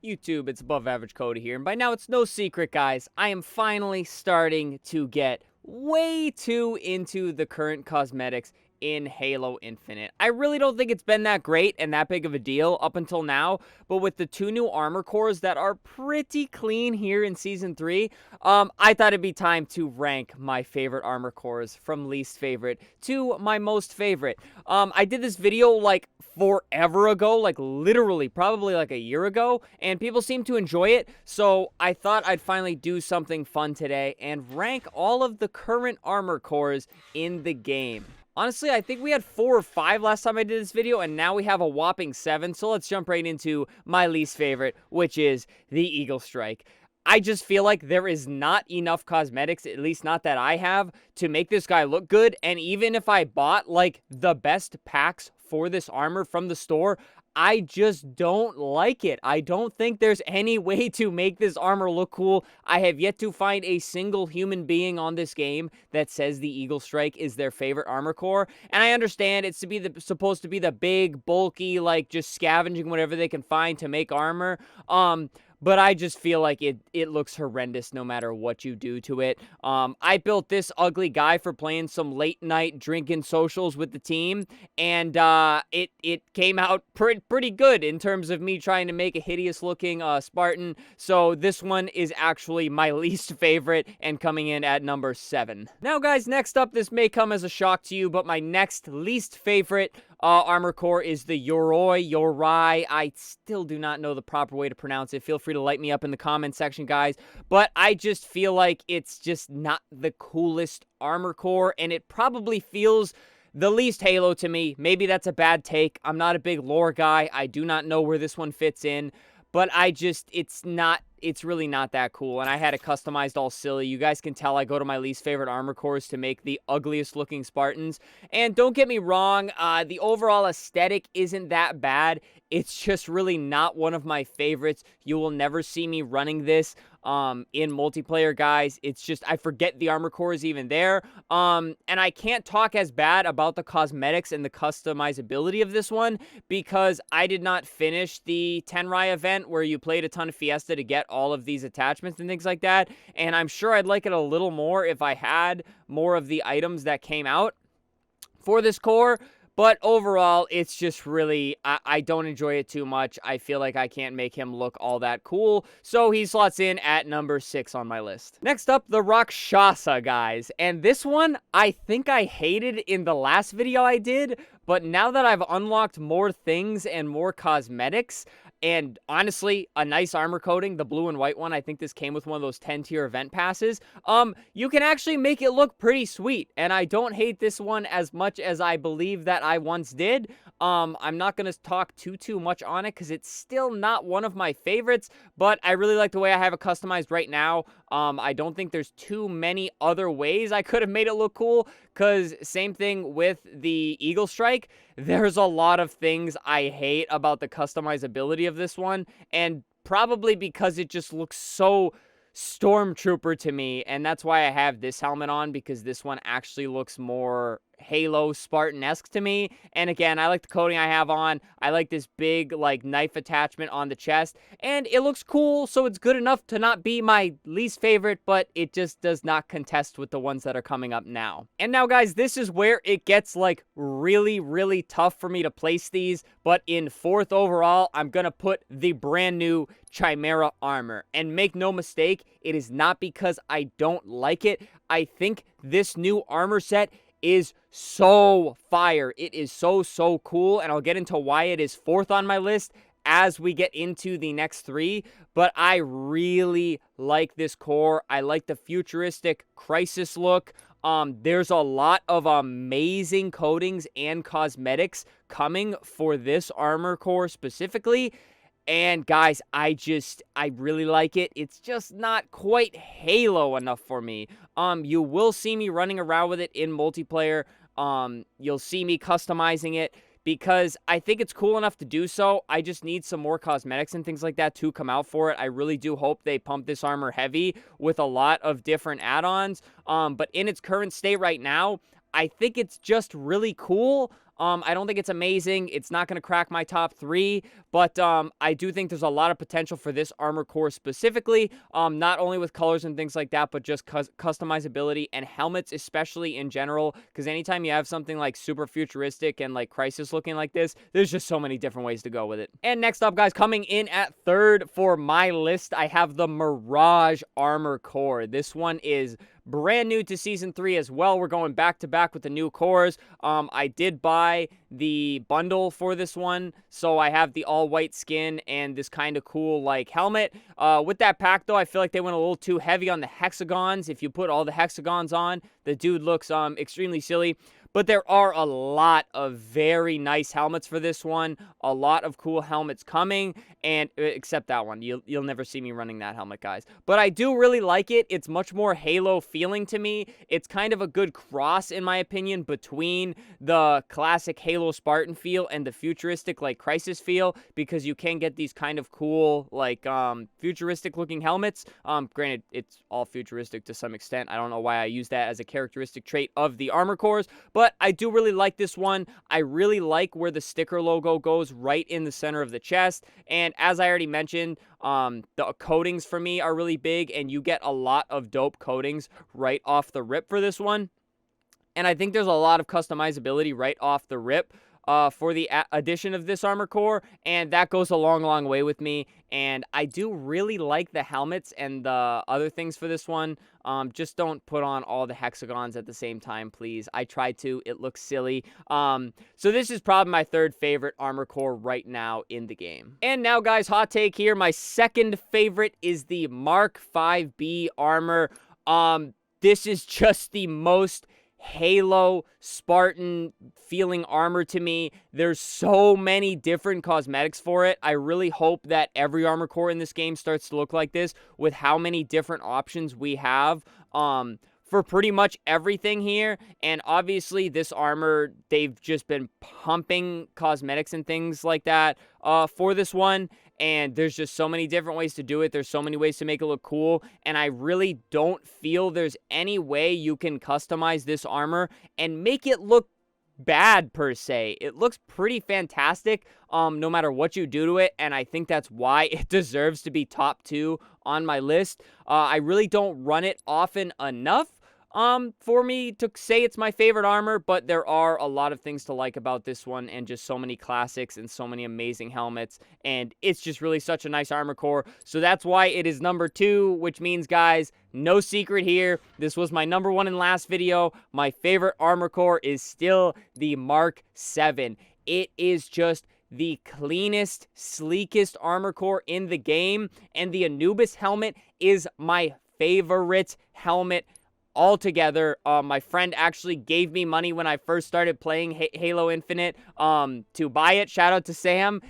YouTube, it's Above Average Cody here, and by now it's no secret, guys, I am finally starting to get way too into the current cosmetics in Halo Infinite. I really don't think it's been that great and that big of a deal up until now, but with the two new armor cores that are pretty clean here in Season 3, I thought it'd be time to rank my favorite armor cores from least favorite to my most favorite. I did this video, like, forever ago, like literally probably like a year ago, and people seem to enjoy it, so I thought I'd finally do something fun today and rank all of the current armor cores in the game. Honestly, I think we had 4 or 5 last time I did this video, and now we have a whopping 7, so let's jump right into my least favorite, which is the Eagle Strike. I just feel like there is not enough cosmetics, at least not that I have, to make this guy look good. And even if I bought, like, the best packs for this armor from the store, I just don't like it. I don't think there's any way to make this armor look cool. I have yet to find a single human being on this game that says the Eagle Strike is their favorite armor core. And I understand it's supposed to be the big, bulky, like, just scavenging whatever they can find to make armor. But I just feel like it looks horrendous no matter what you do to it. I built this ugly guy for playing some late night drinking socials with the team, and it came out pretty good in terms of me trying to make a hideous looking Spartan. So this one is actually my least favorite and coming in at number 7. Now, guys, next up, this may come as a shock to you, but my next least favorite armor core is the Uori Yorai. I still do not know the proper way to pronounce it. Feel free to light me up in the comment section, guys. But I just feel like it's just not the coolest armor core, and it probably feels the least Halo to me. Maybe that's a bad take. I'm not a big lore guy. I do not know where this one fits in. But it's really not that cool, and I had it customized all silly. You guys can tell I go to my least favorite armor cores to make the ugliest looking Spartans, and don't get me wrong, the overall aesthetic isn't that bad. It's just really not one of my favorites. You will never see me running this in multiplayer, guys. It's just, I forget the armor core is even there. And I can't talk as bad about the cosmetics and the customizability of this one because I did not finish the Tenrai event where you played a ton of Fiesta to get all of these attachments and things like that. And I'm sure I'd like it a little more if I had more of the items that came out for this core. But overall, it's just really, I don't enjoy it too much. I feel like I can't make him look all that cool. So he slots in at number 6 on my list. Next up, the Shasa, guys. And this one, I think I hated in the last video I did. But now that I've unlocked more things and more cosmetics, and honestly, a nice armor coating, the blue and white one, I think this came with one of those 10-tier event passes, you can actually make it look pretty sweet, and I don't hate this one as much as I believe that I once did. I'm not going to talk too much on it, because it's still not one of my favorites, but I really like the way I have it customized right now. I don't think there's too many other ways I could have made it look cool, because same thing with the Eagle Strike, there's a lot of things I hate about the customizability of this one, and probably because it just looks so Stormtrooper to me, and that's why I have this helmet on, because this one actually looks more Halo Spartan-esque to me. And again, I like the coating I have on. I like this big, like, knife attachment on the chest, and it looks cool, so it's good enough to not be my least favorite, but it just does not contest with the ones that are coming up now. And now, guys, this is where it gets, like, really tough for me to place these, but in 4th overall, I'm gonna put the brand new Chimera armor. And make no mistake, it is not because I don't like it. I think this new armor set is so fire. It is so cool, and I'll get into why it is 4th on my list as we get into the next 3, but I really like this core. I like the futuristic Crisis look. There's a lot of amazing coatings and cosmetics coming for this armor core specifically. And guys, I really like it. It's just not quite Halo enough for me. You will see me running around with it in multiplayer. You'll see me customizing it because I think it's cool enough to do so. I just need some more cosmetics and things like that to come out for it. I really do hope they pump this armor heavy with a lot of different add-ons. But in its current state right now, I think it's just really cool. I don't think it's amazing. It's not going to crack my top 3, but I do think there's a lot of potential for this armor core specifically, not only with colors and things like that, but just customizability and helmets, especially in general, because anytime you have something like super futuristic and like Crisis looking like this, there's just so many different ways to go with it. And next up, guys, coming in at 3rd for my list, I have the Mirage armor core. This one is brand new to Season 3 as well. We're going back to back with the new cores. I did buy the bundle for this one, so I have the all-white skin and this kind of cool, like, helmet. With that pack, though, I feel like they went a little too heavy on the hexagons. If you put all the hexagons on, the dude looks extremely silly. But there are a lot of very nice helmets for this one. A lot of cool helmets coming, and except that one. You'll never see me running that helmet, guys. But I do really like it. It's much more Halo feeling to me. It's kind of a good cross, in my opinion, between the classic Halo Spartan feel and the futuristic, like, Crisis feel, because you can get these kind of cool, like, futuristic-looking helmets. Granted, it's all futuristic to some extent. I don't know why I use that as a characteristic trait of the armor cores, but I do really like this one. I really like where the sticker logo goes right in the center of the chest. And as I already mentioned, the coatings for me are really big, and you get a lot of dope coatings right off the rip for this one. And I think there's a lot of customizability right off the rip for the addition of this armor core, and that goes a long, long way with me. And I do really like the helmets and the other things for this one. Just don't put on all the hexagons at the same time, please. I tried to. It looks silly. So this is probably my 3rd favorite armor core right now in the game. And now, guys, hot take here. My 2nd favorite is the Mark 5B armor. This is just the most Halo Spartan feeling armor to me. There's so many different cosmetics for it. I really hope that every armor core in this game starts to look like this, with how many different options we have for pretty much everything here. And obviously this armor, they've just been pumping cosmetics and things like that for this one. And there's just so many different ways to do it. There's so many ways to make it look cool. And I really don't feel there's any way you can customize this armor and make it look bad, per se. It looks pretty fantastic no matter what you do to it. And I think that's why it deserves to be top 2 on my list. I really don't run it often enough for me to say it's my favorite armor, but there are a lot of things to like about this one, and just so many classics and so many amazing helmets, and it's just really such a nice armor core. So that's why it is number 2, which means, guys, no secret here, this was my number 1 in last video. My favorite armor core is still the Mark 7. It is just the cleanest, sleekest armor core in the game, and the Anubis helmet is my favorite helmet altogether. My friend actually gave me money when I first started playing Halo Infinite to buy it. Shout out to Sam.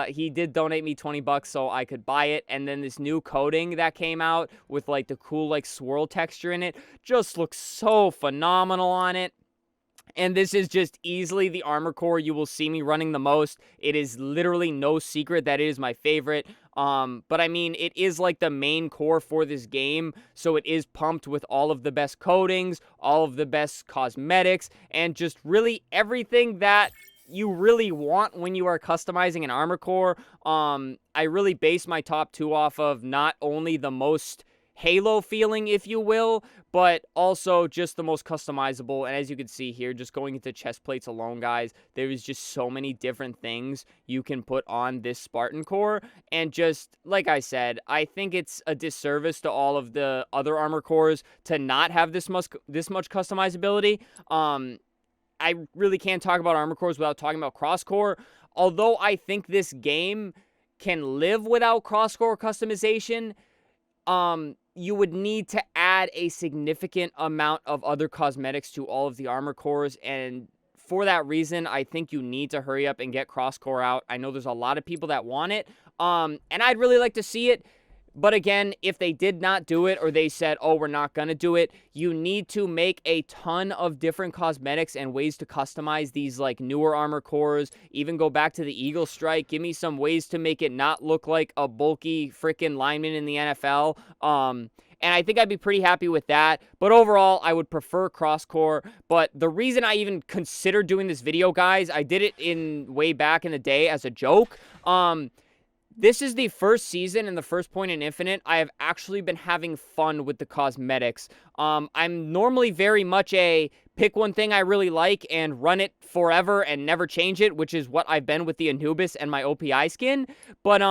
He did donate me 20 bucks so I could buy it. And then this new coating that came out with like the cool like swirl texture in it just looks so phenomenal on it. And this is just easily the armor core you will see me running the most. It is literally no secret that it is my favorite. But I mean, it is like the main core for this game, so it is pumped with all of the best coatings, all of the best cosmetics, and just really everything that you really want when you are customizing an armor core. I really base my top 2 off of not only the most Halo feeling, if you will, but also just the most customizable. And as you can see here, just going into chest plates alone, guys, there is just so many different things you can put on this Spartan core. And just like I said, I think it's a disservice to all of the other armor cores to not have this much customizability. I really can't talk about armor cores without talking about cross core. Although I think this game can live without cross core customization, you would need to add a significant amount of other cosmetics to all of the armor cores, and for that reason, I think you need to hurry up and get cross-core out. I know there's a lot of people that want it, and I'd really like to see it, but again, if they did not do it, or they said, oh, we're not gonna do it, you need to make a ton of different cosmetics and ways to customize these, like, newer armor cores. Even go back to the Eagle Strike. Give me some ways to make it not look like a bulky freaking lineman in the NFL. and I think I'd be pretty happy with that. But overall, I would prefer cross-core. But the reason I even considered doing this video, guys, I did it in way back in the day as a joke. This is the first season and the first point in Infinite I have actually been having fun with the cosmetics. I'm normally very much a pick one thing I really like and run it forever and never change it, which is what I've been with the Anubis and my OPI skin. But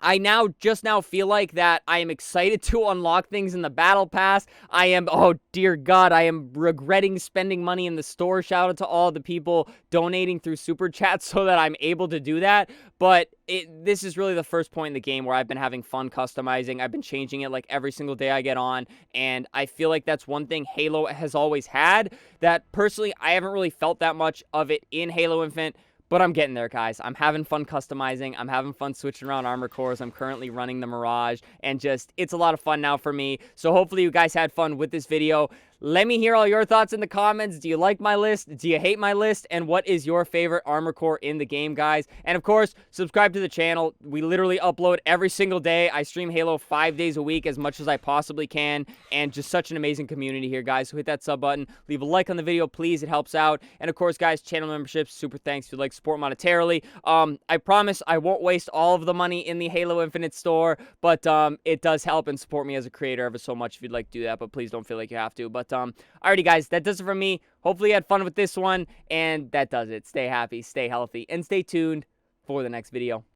I just now feel like that I am excited to unlock things in the battle pass. Oh dear God, I am regretting spending money in the store. Shout out to all the people donating through super chat so that I'm able to do that. But this is really the first point in the game where I've been having fun customizing. I've been changing it like every single day I get on, and I feel like that's one thing Halo has always had that personally I haven't really felt that much of it in Halo Infinite. But I'm getting there, guys. I'm having fun customizing. I'm having fun switching around armor cores. I'm currently running the Mirage, and it's a lot of fun now for me. So hopefully you guys had fun with this video. Let me hear all your thoughts in the comments. Do you like my list? Do you hate my list? And what is your favorite armor core in the game, guys? And of course, subscribe to the channel. We literally upload every single day. I stream Halo 5 days a week as much as I possibly can. And just such an amazing community here, guys. So hit that sub button. Leave a like on the video, please. It helps out. And of course, guys, channel memberships, super thanks if you'd like to support monetarily. I promise I won't waste all of the money in the Halo Infinite store, but it does help and support me as a creator ever so much if you'd like to do that, but please don't feel like you have to. But alrighty, guys, that does it for me. Hopefully you had fun with this one, and that does it. Stay happy, stay healthy, and stay tuned for the next video.